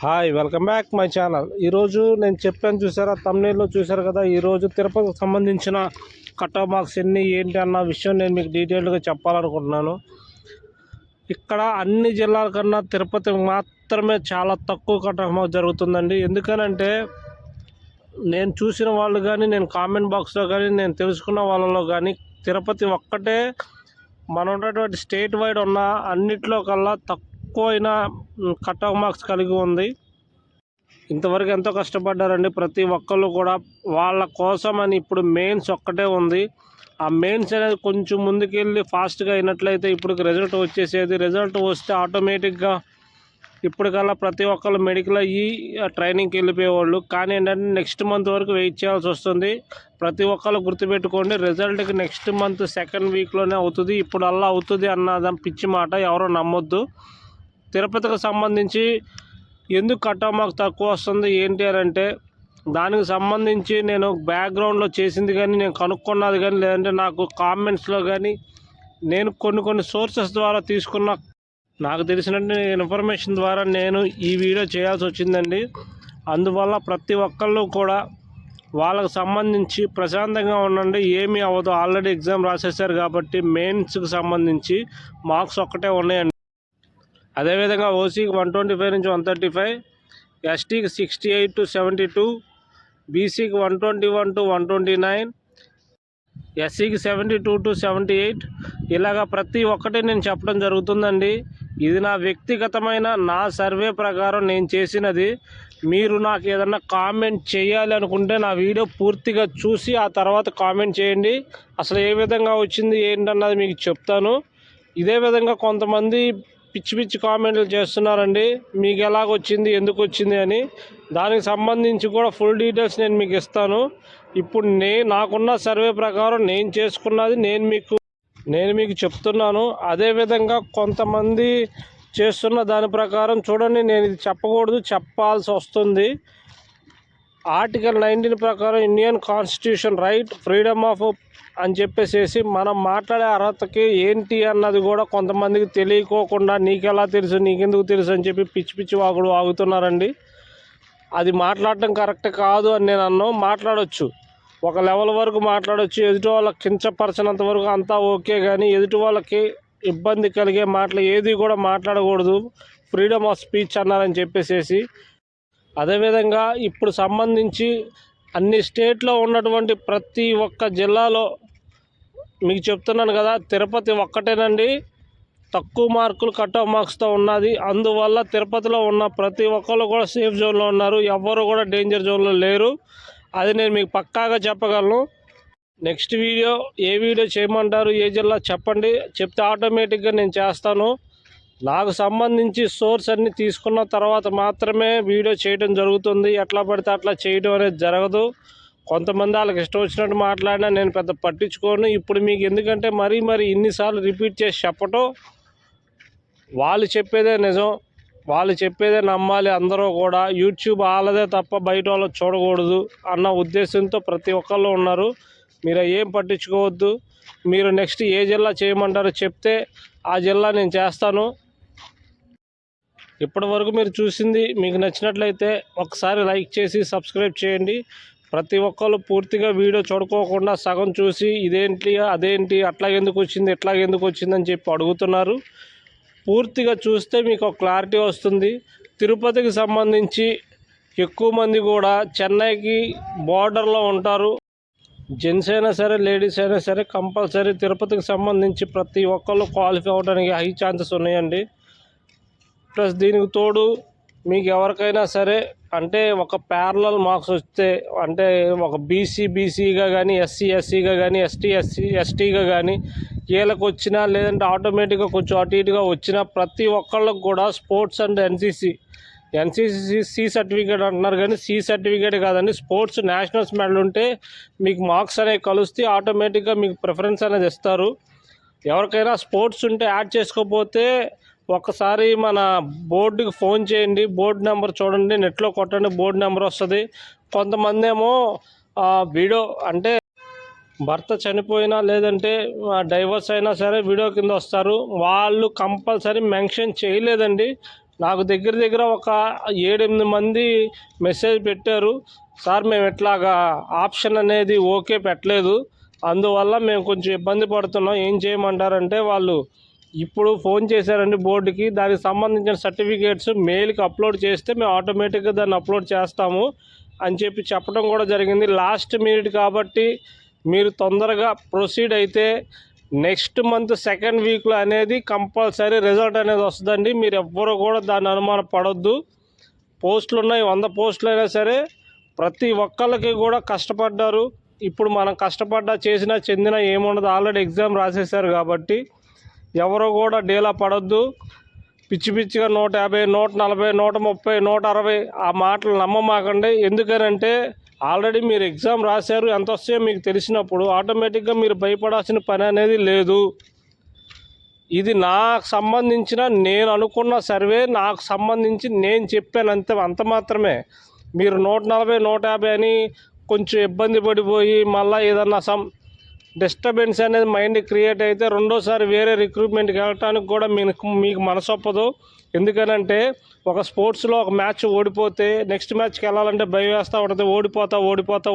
Hi welcome back my channel. ఈరోజు నేను చెప్పాను చూసారా, తమ్నేల్లో చూసారు కదా. ఈరోజు తిరుపతికి సంబంధించిన కట్ ఆఫ్ మార్క్స్ ఎన్ని ఏంటి అన్న విషయం నేను మీకు డీటెయిల్గా చెప్పాలనుకుంటున్నాను. ఇక్కడ అన్ని జిల్లాల కన్నా తిరుపతి మాత్రమే చాలా తక్కువ కట్ ఆఫ్ మార్క్స్ జరుగుతుందండి. ఎందుకనంటే నేను చూసిన వాళ్ళు కానీ, నేను కామెంట్ బాక్స్లో కానీ, నేను తెలుసుకున్న వాళ్ళలో కానీ తిరుపతి ఒక్కటే మన ఉన్నటువంటి స్టేట్ వైడ్ ఉన్న అన్నిట్లో కల్లా తక్కువైన కట్ ఆఫ్ మార్క్స్ కలిగి ఉంది. ఇంతవరకు ఎంతో కష్టపడ్డారండి ప్రతి ఒక్కళ్ళు కూడా. వాళ్ళ కోసం అని ఇప్పుడు మెయిన్స్ ఒక్కటే ఉంది. ఆ మెయిన్స్ అనేది కొంచెం ముందుకెళ్ళి ఫాస్ట్గా అయినట్లయితే ఇప్పుడు రిజల్ట్ వచ్చేసేది. రిజల్ట్ వస్తే ఆటోమేటిక్గా ఇప్పటికల్లా ప్రతి ఒక్కళ్ళు మెడికల్ అయ్యి ట్రైనింగ్కి వెళ్ళిపోయేవాళ్ళు. కానీ ఏంటంటే నెక్స్ట్ మంత్ వరకు వెయిట్ చేయాల్సి వస్తుంది. ప్రతి ఒక్కళ్ళు గుర్తుపెట్టుకోండి, రిజల్ట్కి నెక్స్ట్ మంత్ సెకండ్ వీక్లోనే అవుతుంది. ఇప్పుడు అలా అవుతుంది అన్నదాని పిచ్చి మాట, ఎవరో నమ్మొద్దు. తిరుపతికి సంబంధించి ఎందుకు కట్ ఆఫ్ మార్క్స్ తక్కువ వస్తుంది ఏంటి అని అంటే, దానికి సంబంధించి నేను బ్యాక్గ్రౌండ్లో చేసింది కానీ, నేను కనుక్కున్నది కానీ, లేదంటే నాకు కామెంట్స్లో కానీ నేను కొన్ని సోర్సెస్ ద్వారా తీసుకున్న నాకు తెలిసిన ఇన్ఫర్మేషన్ ద్వారా నేను ఈ వీడియో చేయాల్సి వచ్చిందండి. అందువల్ల ప్రతి ఒక్కళ్ళు కూడా వాళ్ళకు సంబంధించి ప్రశాంతంగా ఉండండి. ఏమీ అవ్వదు, ఆల్రెడీ ఎగ్జామ్ రాసేసారు కాబట్టి మెయిన్స్కి సంబంధించి మార్క్స్ ఒక్కటే ఉన్నాయండి. అదేవిధంగా ఓసీకి 125 నుంచి 135, ఎస్టీకి 68 to 72, బీసీకి 121 to 129, ఎస్సీకి 72 to 78. ఇలాగా ప్రతి ఒక్కటి నేను చెప్పడం జరుగుతుందండి. ఇది నా వ్యక్తిగతమైన నా సర్వే ప్రకారం నేను చేసినది. మీరు నాకు ఏదన్నా కామెంట్ చేయాలి అనుకుంటే నా వీడియో పూర్తిగా చూసి ఆ తర్వాత కామెంట్ చేయండి. అసలు ఏ విధంగా వచ్చింది ఏంటన్నది మీకు చెప్తాను. ఇదే విధంగా కొంతమంది పిచ్చి పిచ్చి కామెంట్లు చేస్తున్నారండి, మీకు ఎలాగొచ్చింది ఎందుకు వచ్చింది అని. దానికి సంబంధించి కూడా ఫుల్ డీటెయిల్స్ నేను మీకు ఇస్తాను. ఇప్పుడు నాకున్న సర్వే ప్రకారం నేను చేసుకున్నది నేను మీకు చెప్తున్నాను. అదేవిధంగా కొంతమంది చేస్తున్న దాని ప్రకారం చూడండి, నేను ఇది చెప్పకూడదు, చెప్పాల్సి వస్తుంది. ఆర్టికల్ 19 ప్రకారం Indian constitution right freedom of అని చెప్పేసి మనం మాట్లాడే అర్హతకి ఏంటి అన్నది కూడా కొంతమందికి తెలియకోకుండా నీకెలా తెలుసు, నీకెందుకు తెలుసు అని చెప్పి పిచ్చి పిచ్చి వాగుతున్నారండి. అది మాట్లాడటం కరెక్ట్ కాదు అని నేను అన్నాను. మాట్లాడవచ్చు, ఒక లెవెల్ వరకు మాట్లాడవచ్చు. ఎదుటి వాళ్ళకి కించపరచినంత వరకు అంతా ఓకే, కానీ ఎదుటి వాళ్ళకి ఇబ్బంది కలిగే మాటలు ఏది కూడా మాట్లాడకూడదు. ఫ్రీడమ్ ఆఫ్ స్పీచ్ అన్నారని చెప్పేసి. అదేవిధంగా ఇప్పుడు సంబంధించి అన్ని స్టేట్లో ఉన్నటువంటి ప్రతి ఒక్క జిల్లాలో మీకు చెప్తున్నాను కదా, తిరుపతి ఒక్కటేనండి తక్కువ మార్కులు కట్ ఆఫ్ మార్క్స్తో ఉన్నది. అందువల్ల తిరుపతిలో ఉన్న ప్రతి ఒక్కళ్ళు కూడా సేఫ్ జోన్లో ఉన్నారు, ఎవ్వరు కూడా డేంజర్ జోన్లో లేరు. అది నేను మీకు పక్కాగా చెప్పగలను. నెక్స్ట్ వీడియో ఏ వీడియో చేయమంటారు, ఏ జిల్లా చెప్పండి, చెప్తే ఆటోమేటిక్గా నేను చేస్తాను. నాకు సంబంధించి సోర్స్ అన్ని తీసుకున్న తర్వాత మాత్రమే వీడియో చేయడం జరుగుతుంది. ఎట్లా పడితే అట్లా చేయడం అనేది జరగదు. కొంతమంది వాళ్ళకి ఇష్టం వచ్చినట్టు మాట్లాడినా నేను పెద్ద పట్టించుకోను. ఇప్పుడు మీకు ఎందుకంటే మరీ ఇన్నిసార్లు రిపీట్ చేసి చెప్పటం, వాళ్ళు చెప్పేదే నిజం, వాళ్ళు చెప్పేదే నమ్మాలి అందరూ కూడా. యూట్యూబ్ వాళ్ళదే తప్ప బయట వాళ్ళు చూడకూడదు అన్న ఉద్దేశంతో ప్రతి ఒక్కళ్ళు ఉన్నారు. మీరు ఏం పట్టించుకోవద్దు. మీరు నెక్స్ట్ ఏ జిల్లా చేయమంటారో చెప్తే ఆ జిల్లా నేను చేస్తాను. ఇప్పటి వరకు మీరు చూసింది మీకు నచ్చినట్లయితే ఒకసారి లైక్ చేసి సబ్స్క్రైబ్ చేయండి. ప్రతి ఒక్కళ్ళు పూర్తిగా వీడియో చూడుకోకుండా సగం చూసి ఇదేంటి అదేంటి అట్లాగెందుకు వచ్చింది ఇట్లాగెందుకు వచ్చిందని చెప్పి అడుగుతున్నారు. పూర్తిగా చూస్తే మీకు ఒక క్లారిటీ వస్తుంది. తిరుపతికి సంబంధించి ఎక్కువ మంది కూడా చెన్నైకి బార్డర్లో ఉంటారు. జెంట్స్ అయినా సరే లేడీస్ అయినా సరే కంపల్సరీ తిరుపతికి సంబంధించి ప్రతి ఒక్కళ్ళు క్వాలిఫై అవ్వడానికి హై ఛాన్సెస్ ఉన్నాయండి. ప్లస్ దీనికి తోడు మీకు ఎవరికైనా సరే అంటే ఒక ప్యారలల్ మార్క్స్ వస్తే, అంటే ఒక బీసీగా కానీ, ఎస్సీగా కానీ, ఎస్టీగా కానీ వీళ్ళకి వచ్చినా, లేదంటే ఆటోమేటిక్గా కొంచెం అటు ఇటుగా వచ్చినా ప్రతి ఒక్కళ్ళకు కూడా sports and NCC C certificate అంటున్నారు, కానీ సి సర్టిఫికేట్ కాదండి, స్పోర్ట్స్ నేషనల్స్ మెడల్ ఉంటే మీకు మార్క్స్ అనేవి కలుస్తే ఆటోమేటిక్గా మీకు ప్రిఫరెన్స్ అనేది ఇస్తారు. ఎవరికైనా స్పోర్ట్స్ ఉంటే యాడ్ చేసుకోకపోతే ఒకసారి మన బోర్డుకి ఫోన్ చేయండి. బోర్డు నెంబర్ చూడండి, నెట్లో కొట్టండి, బోర్డు నెంబర్ వస్తుంది. కొంతమంది ఏమో వీడియో అంటే భర్త చనిపోయినా లేదంటే డైవర్స్ అయినా సరే వీడియో కింద వస్తారు. వాళ్ళు కంపల్సరీ మెన్షన్ చేయలేదండి, నాకు దగ్గర ఒక 7-8 మంది మెసేజ్ పెట్టారు. సార్ మేము ఇట్లాగా ఆప్షన్ అనేది ఓకే పెట్టలేదు, అందువల్ల మేము కొంచెం ఇబ్బంది పడుతున్నాం, ఏం చేయమంటారంటే వాళ్ళు ఇప్పుడు ఫోన్ చేశారండి బోర్డుకి. దానికి సంబంధించిన సర్టిఫికేట్స్ మెయిల్కి అప్లోడ్ చేస్తే మేము ఆటోమేటిక్గా దాన్ని అప్లోడ్ చేస్తాము అని చెప్పడం కూడా జరిగింది. లాస్ట్ మినిట్ కాబట్టి మీరు తొందరగా ప్రొసీడ్ అయితే నెక్స్ట్ మంత్ సెకండ్ వీక్లో అనేది కంపల్సరీ రిజల్ట్ అనేది వస్తుందండి. మీరు ఎవ్వరూ కూడా దాన్ని అనుమానం పడొద్దు. పోస్టులు ఉన్నాయి, 100 పోస్టులు అయినా సరే ప్రతి ఒక్కళ్ళకి కూడా కష్టపడ్డారు. ఇప్పుడు మనం కష్టపడ్డా చేసినా చెందినా ఏముండదు, ఆల్రెడీ ఎగ్జామ్ రాసేసారు కాబట్టి ఎవరో కూడా డీలా పడొద్దు. పిచ్చిగా 150, 140, 130, 160 ఆ మాటలు నమ్మమాకండి. ఎందుకనంటే ఆల్రెడీ మీరు ఎగ్జామ్ రాశారు, ఎంత వస్తాయో మీకు తెలిసినప్పుడు ఆటోమేటిక్గా మీరు భయపడాల్సిన పని అనేది లేదు. ఇది నాకు సంబంధించిన నేను అనుకున్న సర్వే, నాకు సంబంధించి నేను చెప్పాను అంత మాత్రమే. మీరు 140, 150 అని కొంచెం ఇబ్బంది పడిపోయి మళ్ళీ ఏదన్నా డిస్టర్బెన్స్ అనేది మైండ్ క్రియేట్ అయితే రెండోసారి వేరే రిక్రూట్మెంట్కి వెళ్ళటానికి కూడా మీకు మనసొప్పదు. ఎందుకనంటే ఒక స్పోర్ట్స్లో ఒక మ్యాచ్ ఓడిపోతే నెక్స్ట్ మ్యాచ్కి వెళ్ళాలంటే భయం వేస్తూ ఉంటుంది,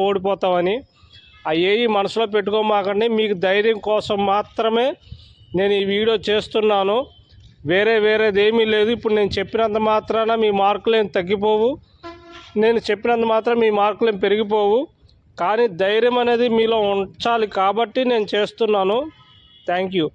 ఓడిపోతావని. అవి మనసులో పెట్టుకోమాకండి. మీకు ధైర్యం కోసం మాత్రమే నేను ఈ వీడియో చేస్తున్నాను, వేరేది ఏమీ లేదు. ఇప్పుడు నేను చెప్పినంత మాత్రాన మీ మార్కులు ఏం తగ్గిపోవు, నేను చెప్పినంత మాత్రం మీ మార్కులు ఏం పెరిగిపోవు. కానీ ధైర్యం అనేది మీలో ఉంచాలి కాబట్టి నేను చేస్తున్నాను. Thank you.